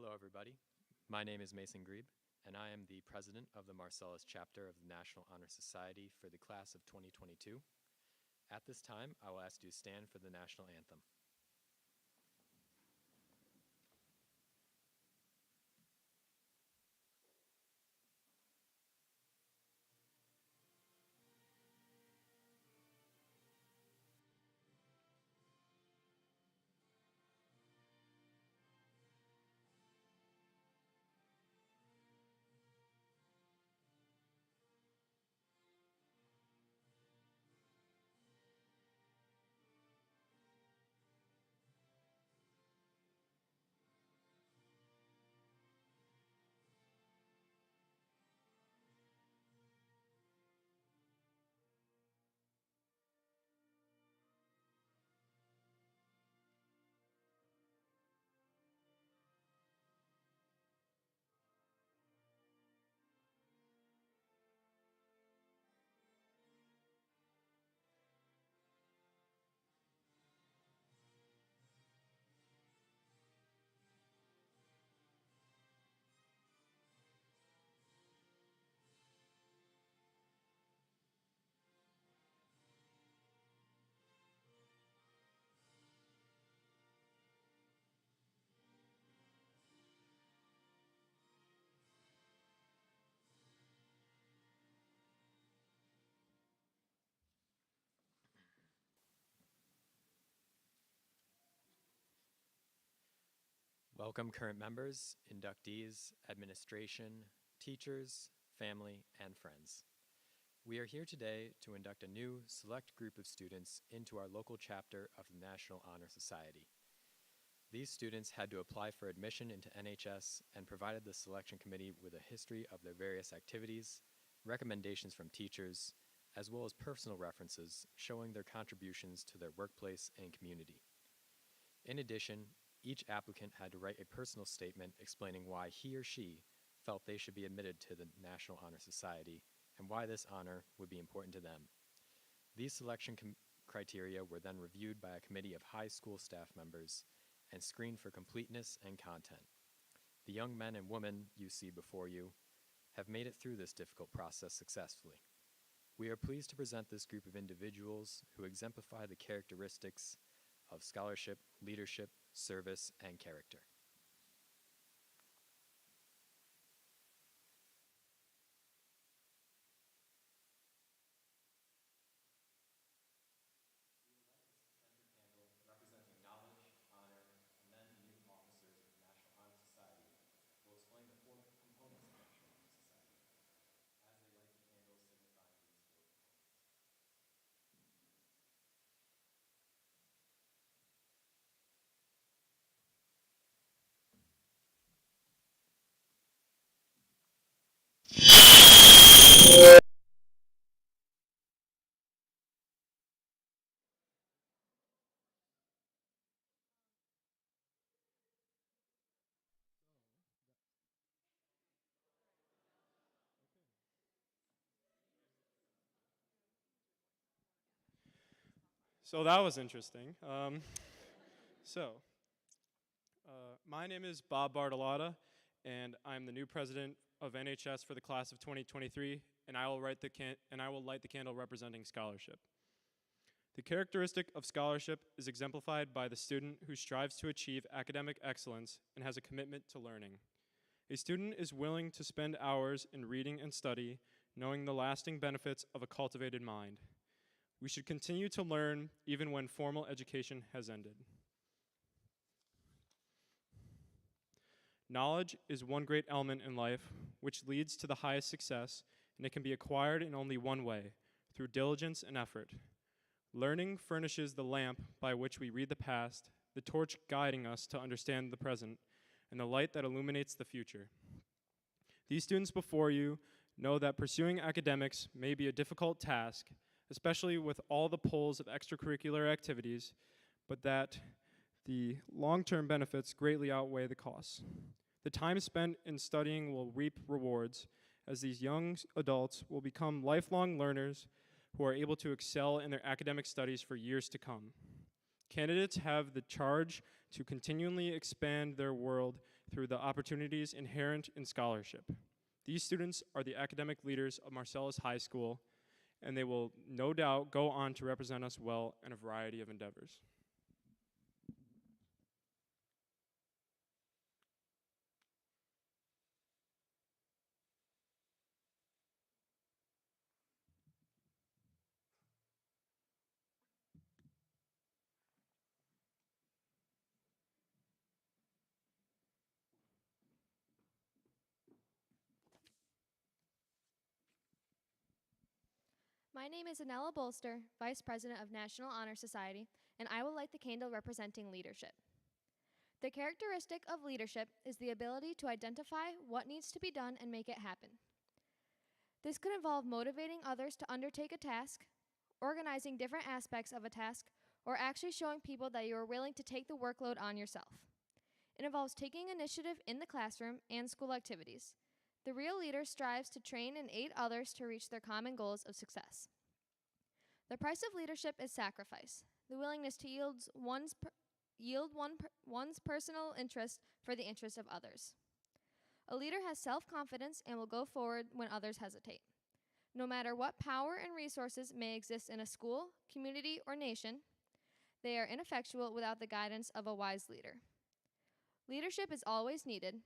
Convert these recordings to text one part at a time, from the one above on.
Hello, everybody. My name is Mason Grebe, and I am the president of the Marcellus chapter of the National Honor Society for the class of 2022. At this time, I will ask you to stand for the national anthem. Welcome current members, inductees, administration, teachers, family, and friends. We are here today to induct a new select group of students into our local chapter of the National Honor Society. These students had to apply for admission into NHS and provided the selection committee with a history of their various activities, recommendations from teachers, as well as personal references showing their contributions to their workplace and community. In addition, each applicant had to write a personal statement explaining why he or she felt they should be admitted to the National Honor Society and why this honor would be important to them. These selection criteria were then reviewed by a committee of high school staff members and screened for completeness and content. The young men and women you see before you have made it through this difficult process successfully. We are pleased to present this group of individuals who exemplify the characteristics of scholarship, leadership, service, and character. We will light the center candle representing knowledge, honor, and then the new officers of the National Honor Society will explain the four components of the National Honor Society. As they light the candle signifying these four components. So that was interesting. My name is Bob Bartolotta, and I'm the new president of NHS for the class of 2023, and I will light the candle representing scholarship. The characteristic of scholarship is exemplified by the student who strives to achieve academic excellence and has a commitment to learning. A student is willing to spend hours in reading and study, knowing the lasting benefits of a cultivated mind. We should continue to learn even when formal education has ended. Knowledge is one great element in life which leads to the highest success, and it can be acquired in only one way, through diligence and effort. Learning furnishes the lamp by which we read the past, the torch guiding us to understand the present, and the light that illuminates the future. These students before you know that pursuing academics may be a difficult task, especially with all the pulls of extracurricular activities, but that the long-term benefits greatly outweigh the costs. The time spent in studying will reap rewards, as these young adults will become lifelong learners who are able to excel in their academic studies for years to come. Candidates have the charge to continually expand their world through the opportunities inherent in scholarship. These students are the academic leaders of Marcellus High School, and they will no doubt go on to represent us well in a variety of endeavors. My name is Anella Bolster, Vice President of National Honor Society, and I will light the candle representing leadership. The characteristic of leadership is the ability to identify what needs to be done and make it happen. This could involve motivating others to undertake a task, organizing different aspects of a task, or actually showing people that you are willing to take the workload on yourself. It involves taking initiative in the classroom and school activities. The real leader strives to train and aid others to reach their common goals of success. The price of leadership is sacrifice, the willingness to yield one's personal interest for the interest of others. A leader has self-confidence and will go forward when others hesitate. No matter what power and resources may exist in a school, community, or nation, they are ineffectual without the guidance of a wise leader. Leadership is always needed,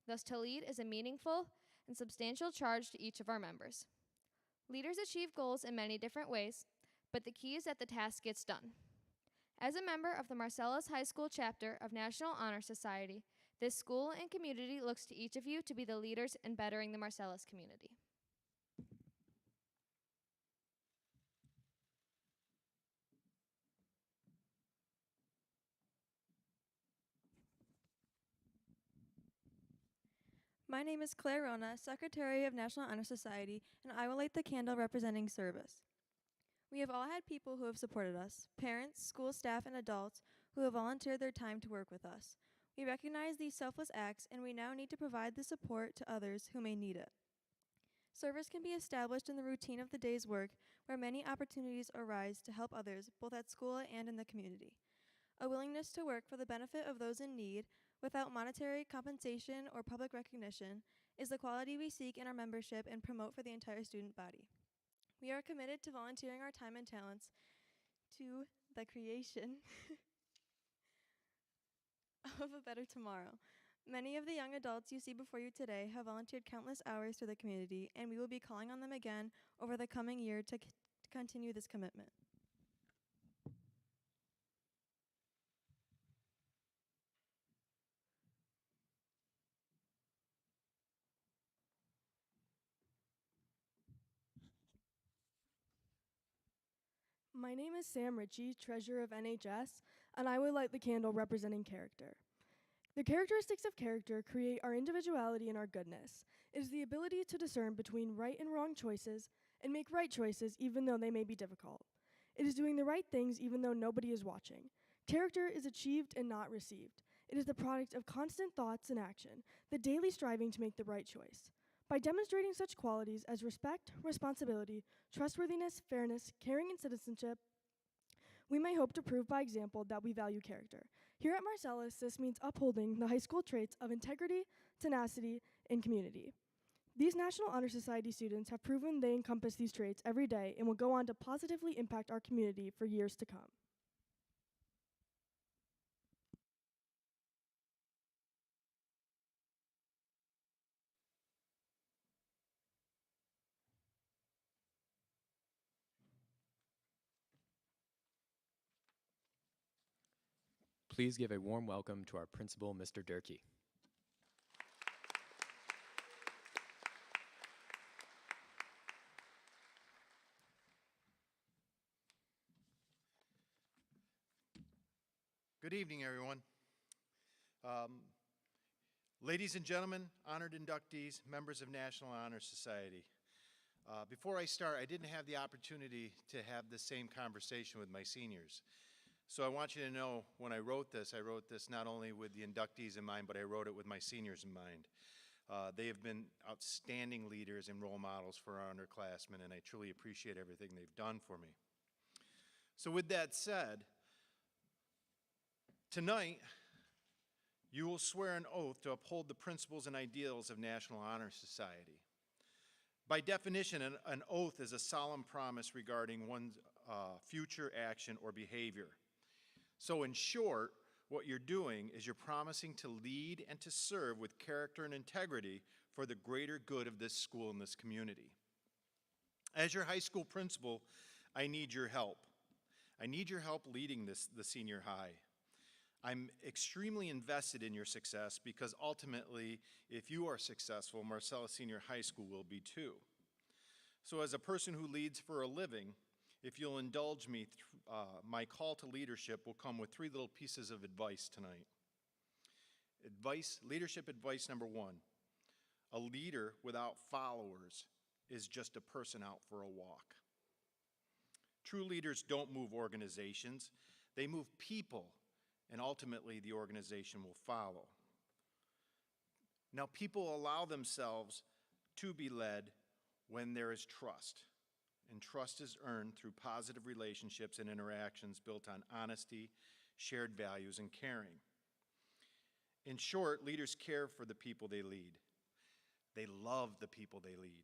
thus to lead is a meaningful and substantial charge to each of our members. Leaders achieve goals in many different ways, but the key is that the task gets done. As a member of the Marcellus High School chapter of National Honor Society, this school and community looks to each of you to be the leaders in bettering the Marcellus community. My name is Claire Rona, Secretary of National Honor Society, and I will light the candle representing service. We have all had people who have supported us, parents, school staff, and adults who have volunteered their time to work with us. We recognize these selfless acts, and we now need to provide the support to others who may need it. Service can be established in the routine of the day's work, where many opportunities arise to help others, both at school and in the community. A willingness to work for the benefit of those in need, without monetary compensation or public recognition, is the quality we seek in our membership and promote for the entire student body. We are committed to volunteering our time and talents to the creation of a better tomorrow. Many of the young adults you see before you today have volunteered countless hours to the community, and we will be calling on them again over the coming year to continue this commitment. My name is Sam Ritchie, Treasurer of NHS, and I will light the candle representing character. The characteristics of character create our individuality and our goodness. It is the ability to discern between right and wrong choices and make right choices even though they may be difficult. It is doing the right things even though nobody is watching. Character is achieved and not received. It is the product of constant thoughts and action, the daily striving to make the right choice. By demonstrating such qualities as respect, responsibility, trustworthiness, fairness, caring, and citizenship, we may hope to prove by example that we value character. Here at Marcellus, this means upholding the high school traits of integrity, tenacity, and community. These National Honor Society students have proven they encompass these traits every day and will go on to positively impact our community for years to come. Please give a warm welcome to our principal, Mr. Durkee. Good evening, everyone. Ladies and gentlemen, honored inductees, members of National Honor Society. Before I start, I didn't have the opportunity to have the same conversation with my seniors. So I want you to know, when I wrote this not only with the inductees in mind, but I wrote it with my seniors in mind. They have been outstanding leaders and role models for our underclassmen, and I truly appreciate everything they've done for me. So with that said, tonight, You will swear an oath to uphold the principles and ideals of National Honor Society. By definition, an oath is a solemn promise regarding one's future action or behavior. So in short, what you're doing is you're promising to lead and to serve with character and integrity for the greater good of this school and this community. As your high school principal, I need your help. I need your help leading the senior high. I'm extremely invested in your success because ultimately, if you are successful, Marcellus Senior High School will be too. So as a person who leads for a living, if you'll indulge me, my call to leadership will come with 3 little pieces of advice tonight. Leadership advice number 1, a leader without followers is just a person out for a walk. True leaders don't move organizations, they move people, and ultimately the organization will follow. Now, people allow themselves to be led when there is trust, and trust is earned through positive relationships and interactions built on honesty, shared values, and caring. In short, leaders care for the people they lead. They love the people they lead.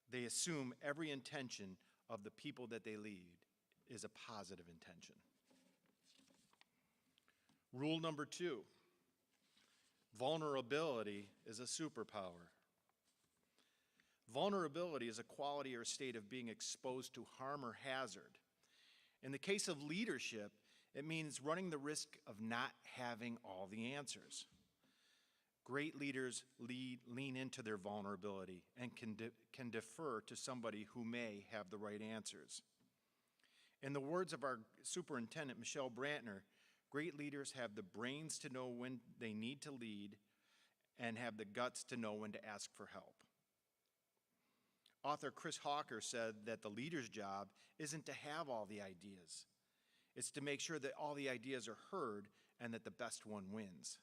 They assume every intention of the people that they lead is a positive intention. Rule number 2, vulnerability is a superpower. Vulnerability is a quality or state of being exposed to harm or hazard. In the case of leadership, it means running the risk of not having all the answers. Great leaders lean into their vulnerability and can defer to somebody who may have the right answers. In the words of our superintendent, Michelle Brantner, great leaders have the brains to know when they need to lead and have the guts to know when to ask for help. Author Chris Hawker said that the leader's job isn't to have all the ideas. It's to make sure that all the ideas are heard and that the best one wins.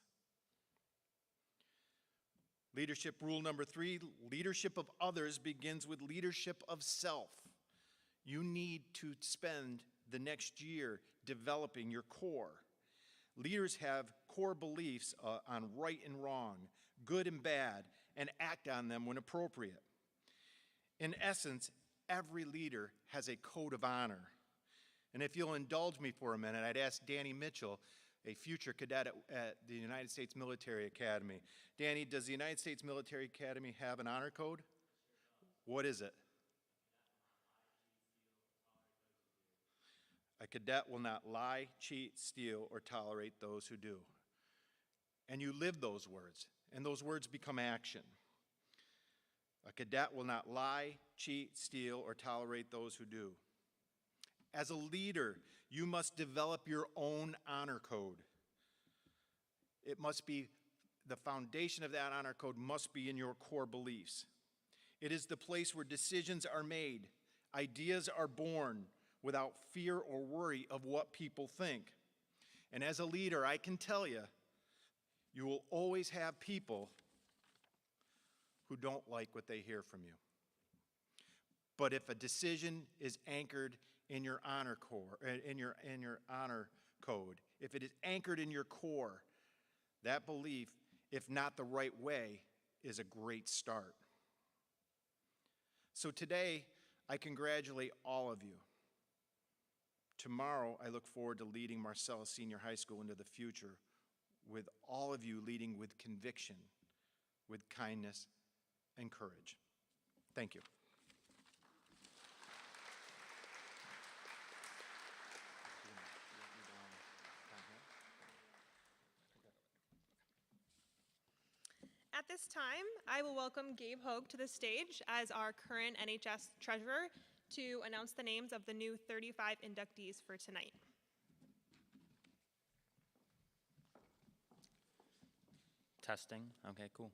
Leadership rule number 3, leadership of others begins with leadership of self. You need to spend the next year developing your core. Leaders have core beliefs on right and wrong, good and bad, and act on them when appropriate. In essence, every leader has a code of honor. And if you'll indulge me for a minute, I'd ask Danny Mitchell, a future cadet at the United States Military Academy. Danny, does the United States Military Academy have an honor code? What is it? A cadet will not lie, cheat, steal, or tolerate those who do. And you live those words, and those words become action. A cadet will not lie, cheat, steal, or tolerate those who do. As a leader, you must develop your own honor code. It must be, the foundation of that honor code must be in your core beliefs. It is the place where decisions are made, ideas are born without fear or worry of what people think. And as a leader, I can tell you, you will always have people who don't like what they hear from you. But if a decision is anchored in your honor core, in your honor code, if it is anchored in your core, that belief, if not the right way, is a great start. So today, I congratulate all of you. Tomorrow, I look forward to leading Marcellus Senior High School into the future with all of you leading with conviction, with kindness, and courage. Thank you. At this time, I will welcome Gabe Hogue to the stage as our current NHS treasurer to announce the names of the new 35 inductees for tonight. Testing. Okay, cool.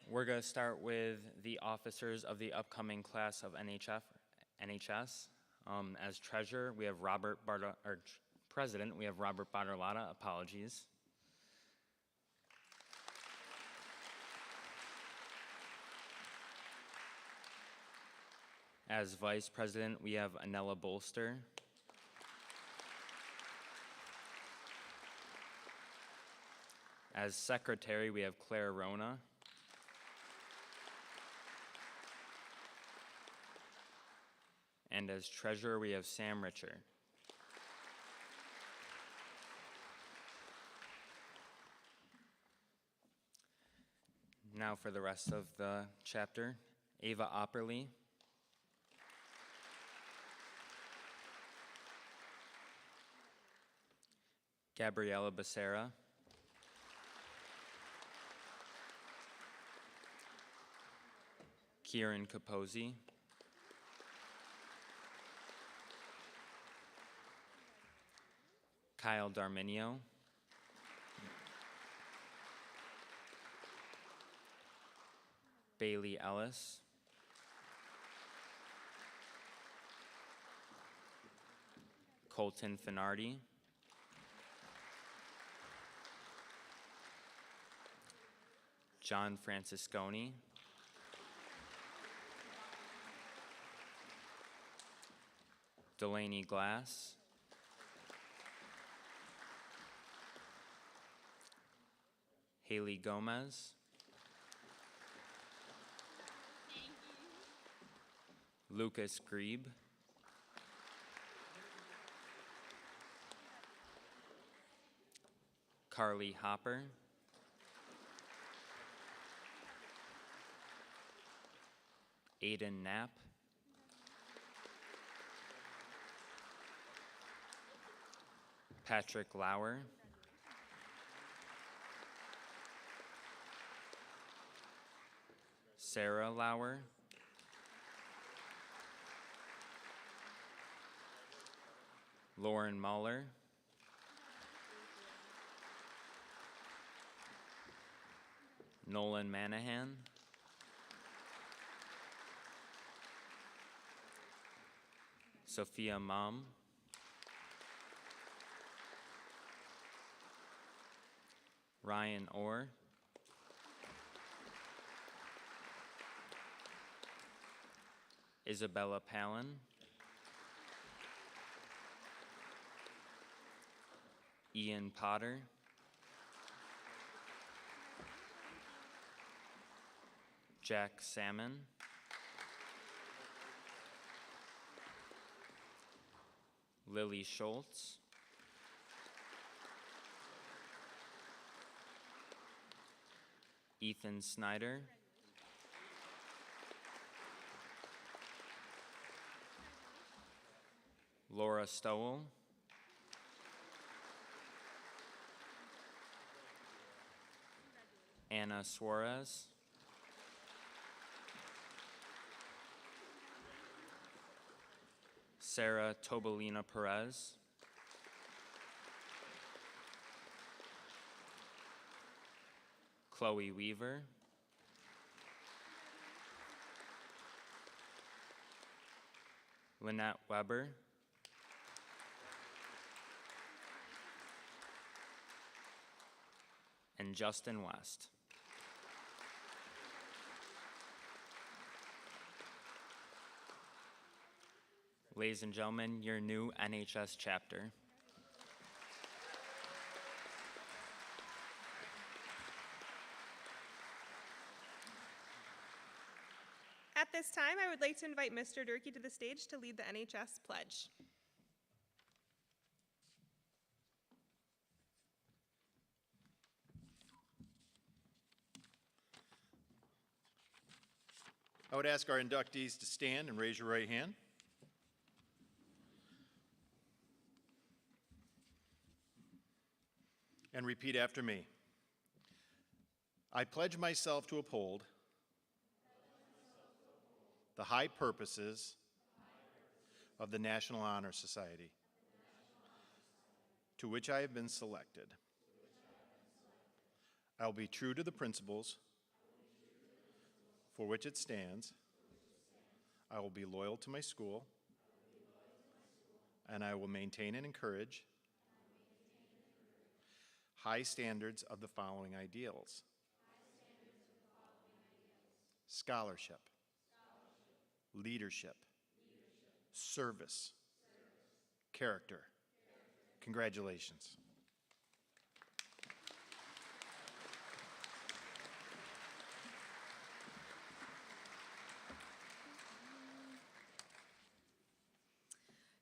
We're going to start with the officers of the upcoming class of NHS. As treasurer, we have president, we have Robert Bartolotta. Apologies. As vice president, we have Anella Bolster. As secretary, we have Claire Rona. And as treasurer, we have Sam Richer. Now for the rest of the chapter, Ava Opperly. Gabriella Becerra. Kieran Capozzi. Kyle Darminio. Bailey Ellis. Colton Finardi. John Francisconi. Delaney Glass. Haley Gomez. Lucas Grebe. Carly Hopper. Aiden Knapp. Patrick Lauer. Sarah Lauer. Lauren Muller. Nolan Manahan. Sophia Mom. Ryan Orr. Isabella Palin. Ian Potter. Jack Salmon. Lily Schultz. Ethan Snyder. Laura Stowell. Anna Suarez. Sarah Tobalina Perez. Chloe Weaver. Lynette Weber. And Justin West. Ladies and gentlemen, your new NHS chapter. At this time, I would like to invite Mr. Durkee to the stage to lead the NHS pledge. I would ask our inductees to stand and raise your right hand. And repeat after me. I pledge myself to uphold the high purposes of the National Honor Society, to which I have been selected. I will be true to the principles for which it stands. I will be loyal to my school, and I will maintain and encourage high standards of the following ideals: scholarship, leadership, service, character. Congratulations.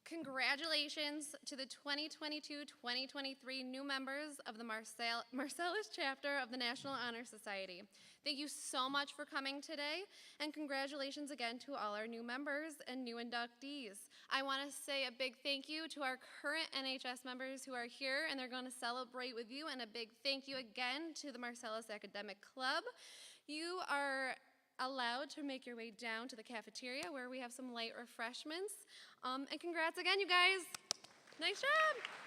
Congratulations to the 2022-2023 new members of the Marcellus chapter of the National Honor Society. Thank you so much for coming today, and congratulations again to all our new members and new inductees. I want to say a big thank you to our current NHS members who are here, and they're going to celebrate with you, and a big thank you again to the Marcellus Academic Club. You are allowed to make your way down to the cafeteria where we have some light refreshments. And congrats again, you guys. Nice job.